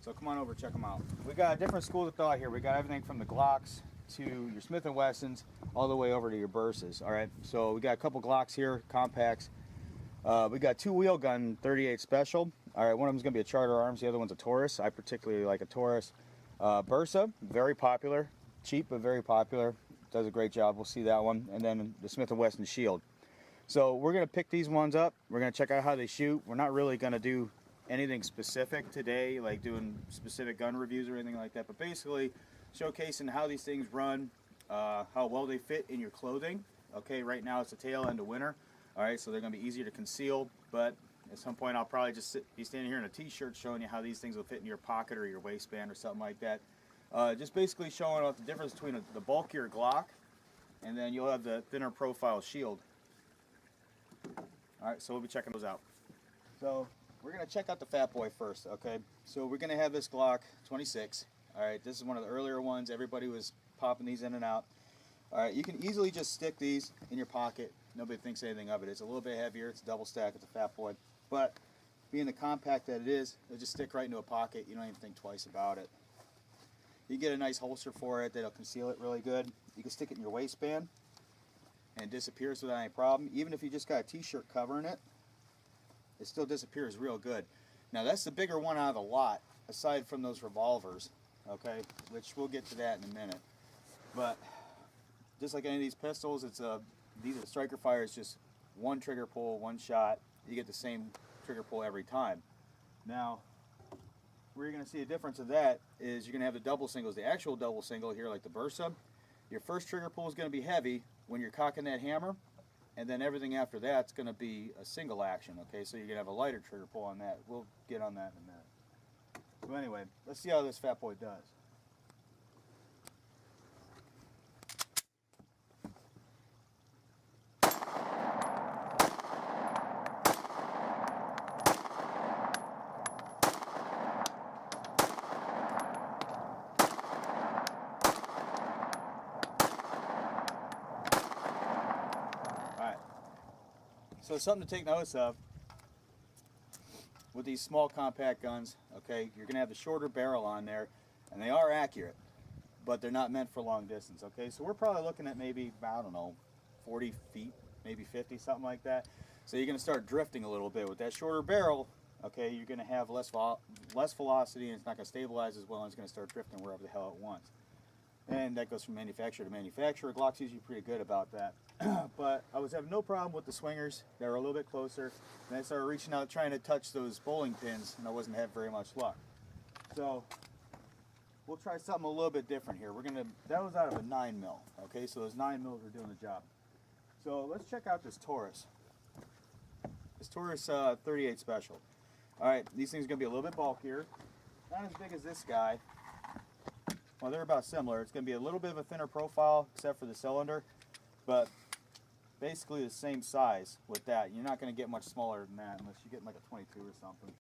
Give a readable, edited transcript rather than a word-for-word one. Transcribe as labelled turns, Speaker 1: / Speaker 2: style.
Speaker 1: So come on over, check them out. We got different schools of thought here. We got everything from the Glocks to your Smith & Wessons, all the way over to your Bursas. All right, so we got a couple Glocks here, compacts. We got two wheel gun 38 special. All right, one of them's gonna be a Charter Arms, the other one's a Taurus. I particularly like a Taurus. Bursa, very popular, cheap but very popular. Does a great job. We'll see that one. And then the Smith & Wesson Shield. So we're gonna pick these ones up. We're gonna check out how they shoot. We're not really gonna do anything specific today, like doing specific gun reviews or anything like that, but basically showcasing how these things run, how well they fit in your clothing. Okay, right now it's the tail end of winter. All right, so they're gonna be easier to conceal, but at some point I'll probably just be standing here in a t-shirt showing you how these things will fit in your pocket or your waistband or something like that. Just basically showing off the difference between the bulkier Glock and then you'll have the thinner profile Shield. All right, so we'll be checking those out. So we're gonna check out the Fat Boy first, okay? So we're gonna have this Glock 26. All right, this is one of the earlier ones. Everybody was popping these in and out. All right, you can easily just stick these in your pocket. Nobody thinks anything of it. It's a little bit heavier. It's a double stack. It's a Fat Boy, but being the compact that it is, it'll just stick right into a pocket. You don't even think twice about it. You get a nice holster for it that'll conceal it really good. You can stick it in your waistband and it disappears without any problem. Even if you just got a t-shirt covering it, it still disappears real good. Now that's the bigger one out of the lot, aside from those revolvers, okay, which we'll get to that in a minute. But just like any of these pistols, these Striker Fire is just one trigger pull, one shot. You get the same trigger pull every time. Now, where you're going to see a difference of that is you're going to have the double singles, the actual double single here, like the Bursa. Your first trigger pull is going to be heavy when you're cocking that hammer, and then everything after that's going to be a single action, okay? So you're going to have a lighter trigger pull on that. We'll get on that in a minute. So anyway, let's see how this Fat Boy does. So something to take notice of with these small compact guns, okay, you're going to have the shorter barrel on there, and they are accurate, but they're not meant for long distance, okay? So we're probably looking at maybe, I don't know, 40 feet, maybe 50, something like that. So you're going to start drifting a little bit. With that shorter barrel, okay, you're going to have less velocity, and it's not going to stabilize as well, and it's going to start drifting wherever the hell it wants. And that goes from manufacturer to manufacturer. Glock's usually pretty good about that. But I was having no problem with the swingers that were a little bit closer. And I started reaching out trying to touch those bowling pins, and I wasn't having very much luck. So we'll try something a little bit different here. That was out of a 9mm, okay? So those 9mm are doing the job. So let's check out this Taurus. This Taurus 38 Special. All right, these things are going to be a little bit bulkier. Not as big as this guy. Well, they're about similar. It's going to be a little bit of a thinner profile, except for the cylinder, but basically the same size with that. You're not going to get much smaller than that unless you get like a 22 or something.